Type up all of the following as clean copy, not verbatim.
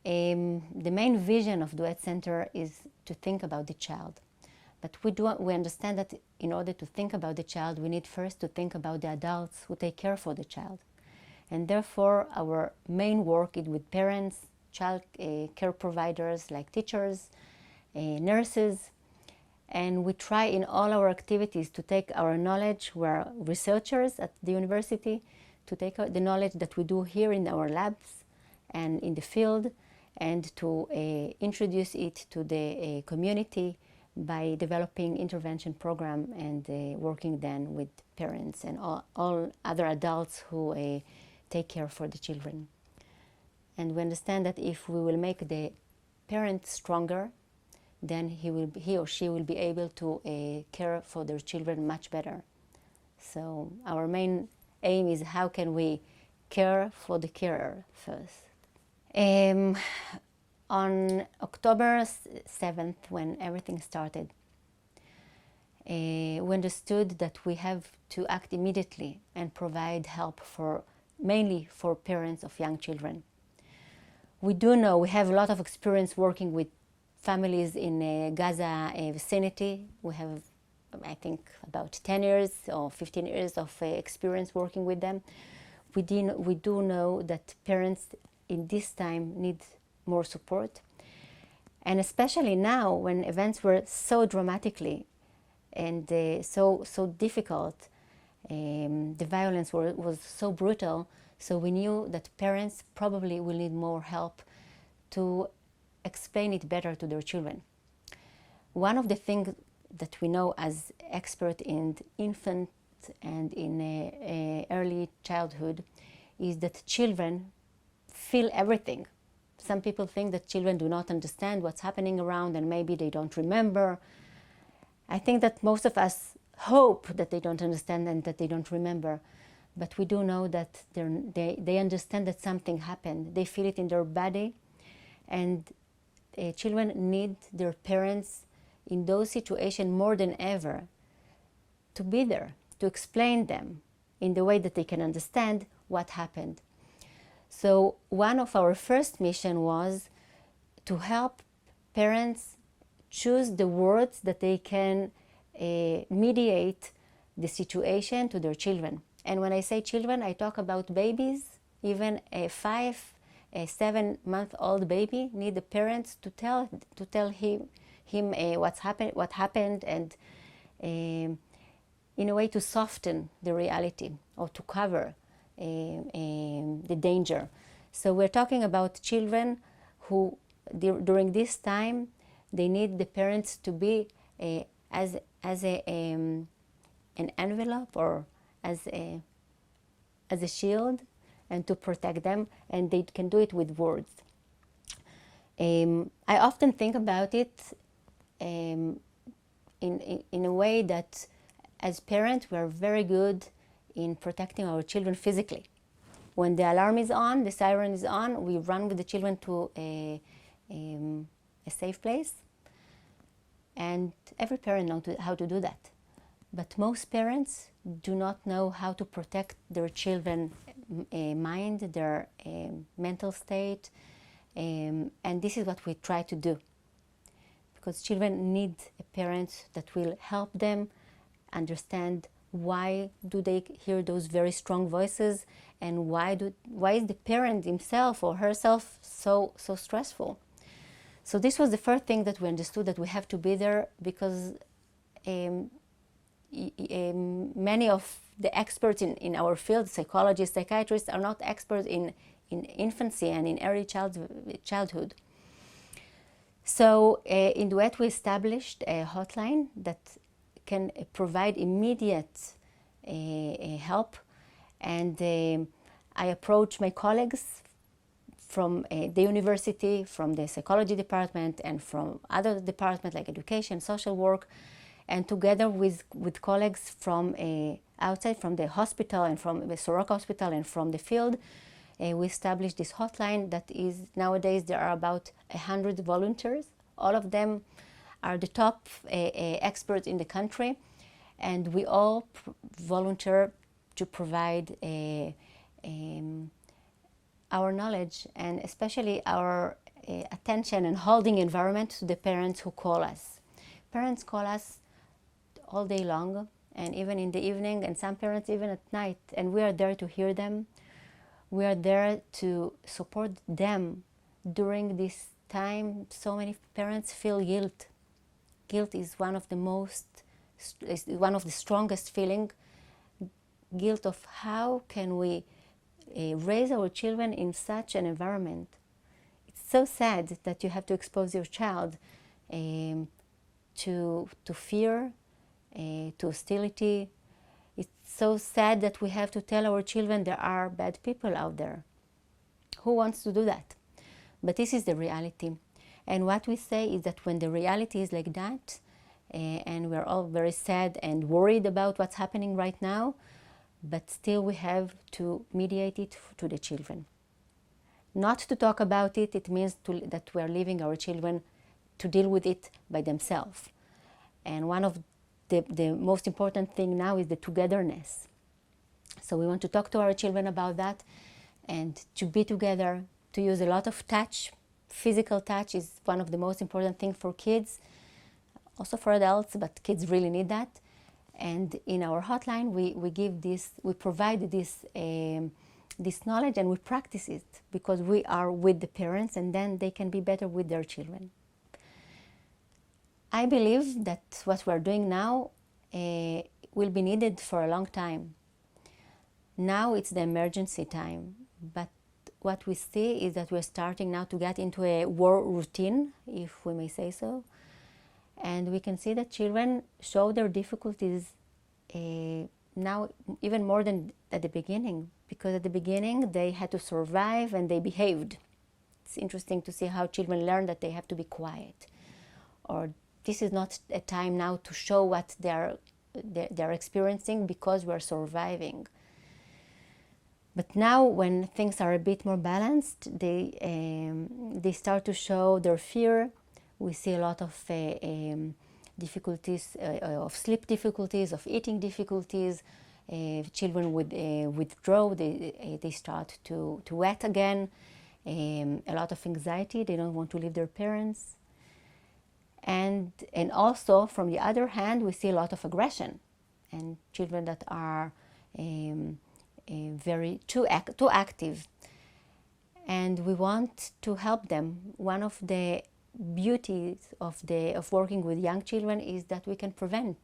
The main vision of Duet Center is to think about the child. But we understand that in order to think about the child, we need first to think about the adults who take care for the child. And therefore, our main work is with parents, child care providers like teachers, nurses, and we try in all our activities to take our knowledge. We're researchers at the university, to take the knowledge that we do here in our labs and in the field, and to introduce it to the community by developing intervention program and working then with parents and all other adults who take care for the children. And we understand that if we will make the parent stronger, then he or she will be able to care for their children much better. So our main aim is how can we care for the carer first. On October 7th, when everything started, we understood that we have to act immediately and provide help mainly for parents of young children. We do know, we have a lot of experience working with families in Gaza vicinity. We have, I think, about 10 years or 15 years of experience working with them. We do know that parents in this time need more support. And especially now, when events were so dramatically and so difficult, the violence was so brutal, so we knew that parents probably will need more help to explain it better to their children. One of the things that we know as expert in infant and in early childhood is that children feel everything. Some people think that children do not understand what's happening around and maybe they don't remember. I think that most of us hope that they don't understand and that they don't remember, but we do know that they understand that something happened. They feel it in their body, and children need their parents in those situations more than ever to be there, to explain them in the way that they can understand what happened. So one of our first mission was to help parents choose the words that they can mediate the situation to their children. And when I say children, I talk about babies. Even a 7-month-old baby need the parents to tell him what happened, and in a way to soften the reality or to cover the danger. So we're talking about children who, during this time, they need the parents to be as an envelope or as a shield, and to protect them, and they can do it with words. I often think about it in a way that as parents we are very good in protecting our children physically. When the alarm is on, the siren is on, we run with the children to a safe place, and every parent knows how to do that. But most parents do not know how to protect their children's mind, their mental state, and this is what we try to do. Because children need a parent that will help them understand why do they hear those very strong voices, and why is the parent himself or herself so stressful. So this was the first thing that we understood, that we have to be there, because many of the experts in our field, psychologists, psychiatrists, are not experts in infancy and in early childhood. So in Duet we established a hotline that can provide immediate help, and I approached my colleagues from the university, from the psychology department, and from other departments like education, social work, and together with colleagues from outside, from the hospital and from the Soroka Hospital and from the field, we established this hotline that is, nowadays there are about 100 volunteers. All of them are the top experts in the country, and we all volunteer to provide our knowledge, and especially our attention and holding environment to the parents who call us. Parents call us all day long, and even in the evening, and some parents even at night, and we are there to hear them. We are there to support them during this time. So many parents feel guilt. Guilt is one of the strongest feeling. Guilt of how can we raise our children in such an environment. It's so sad that you have to expose your child to fear, to hostility. It's so sad that we have to tell our children there are bad people out there. Who wants to do that? But this is the reality. And what we say is that when the reality is like that, and we're all very sad and worried about what's happening right now, but still we have to mediate it to the children. Not to talk about it, it means that we're leaving our children to deal with it by themselves. And one of the most important thing now is the togetherness. So we want to talk to our children about that and to be together, to use a lot of touch. Physical touch is one of the most important things for kids, also for adults, but kids really need that. And in our hotline, we provide this knowledge, and we practice it because we are with the parents, and then they can be better with their children. I believe that what we're doing now will be needed for a long time. Now it's the emergency time, but what we see is that we're starting now to get into a war routine, if we may say so. And we can see that children show their difficulties now even more than at the beginning, because at the beginning they had to survive and they behaved. It's interesting to see how children learn that they have to be quiet, or this is not a time now to show what they're experiencing because we're surviving. But now, when things are a bit more balanced, they start to show their fear. We see a lot of difficulties, of sleep difficulties, of eating difficulties. Children would withdraw. They start to wet again. A lot of anxiety. They don't want to leave their parents. And also, from the other hand, we see a lot of aggression, and children that are very too active, and we want to help them. One of the beauties of working with young children is that we can prevent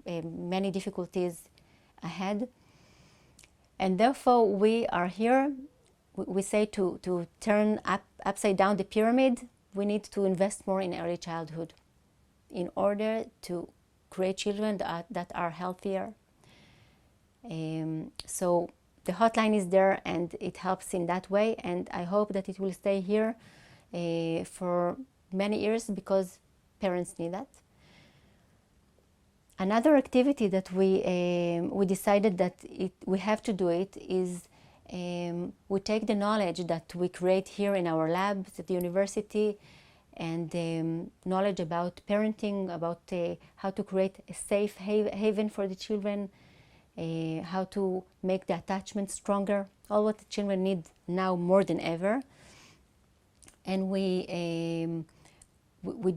many difficulties ahead, and therefore we are here. We say to turn upside down the pyramid. We need to invest more in early childhood in order to create children that are healthier. So the hotline is there, and it helps in that way, and I hope that it will stay here for many years because parents need that. Another activity that we decided that we have to do it is we take the knowledge that we create here in our labs at the university, and knowledge about parenting, about how to create a safe haven for the children, how to make the attachment stronger, all what the children need now more than ever. And we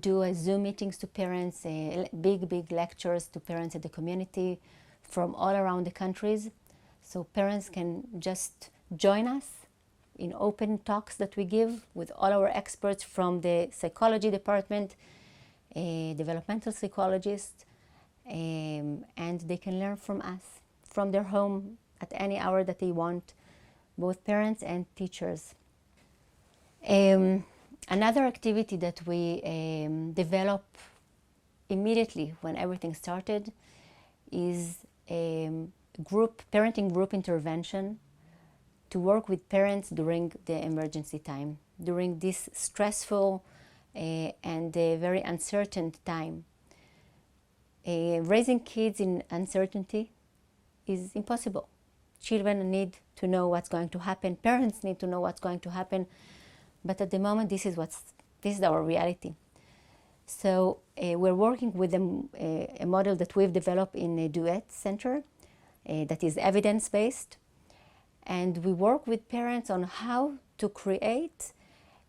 do Zoom meetings to parents, big lectures to parents at the community from all around the countries. So parents can just join us in open talks that we give with all our experts from the psychology department, developmental psychologists, and they can learn from us, from their home at any hour that they want, both parents and teachers. Another activity that we developed immediately when everything started is parenting group intervention to work with parents during the emergency time, during this stressful and very uncertain time. Raising kids in uncertainty is impossible. Children need to know what's going to happen. Parents need to know what's going to happen. But at the moment, this is our reality. So we're working with a model that we've developed in a Duet Center that is evidence-based. And we work with parents on how to create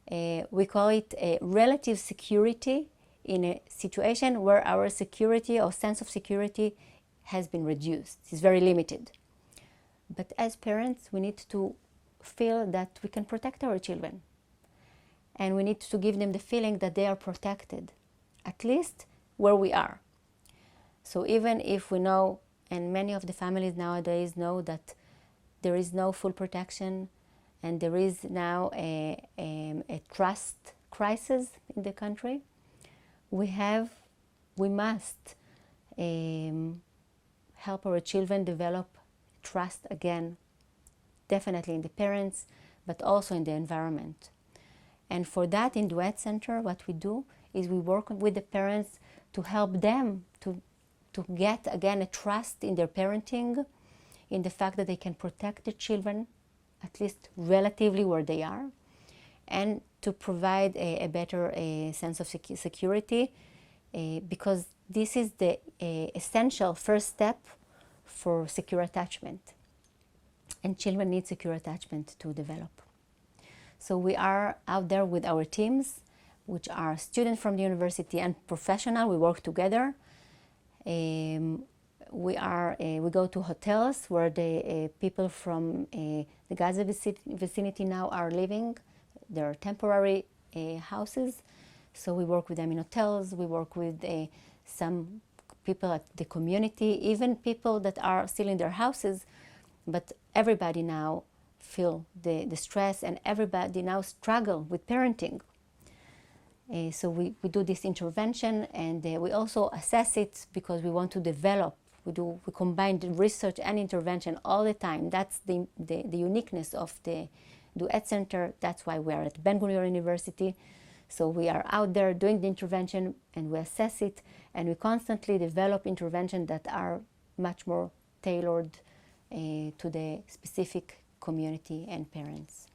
We call it a relative security in a situation where our security or sense of security has been reduced. It's very limited. But as parents, we need to feel that we can protect our children. And we need to give them the feeling that they are protected, at least where we are. So even if we know, and many of the families nowadays know that there is no full protection, and there is now a trust crisis in the country, we must help our children develop trust again, definitely in the parents, but also in the environment. And for that, in Duet Center, what we do is we work with the parents to help them to get, again, a trust in their parenting, in the fact that they can protect their children, at least relatively where they are, and to provide a better sense of security, because this is the essential first step for secure attachment. And children need secure attachment to develop. So we are out there with our teams, which are students from the university and professional. We work together. We go to hotels where the people from the Gaza vicinity now are living. There are temporary houses. So we work with them in hotels. We work with some people at the community, even people that are still in their houses. But everybody now feel the stress, and everybody now struggle with parenting. So we do this intervention, and we also assess it because we want to develop. We combine the research and intervention all the time. That's the uniqueness of the Duet Center. That's why we are at Ben-Gurion University. So we are out there doing the intervention, and we assess it, and we constantly develop interventions that are much more tailored to the specific community and parents.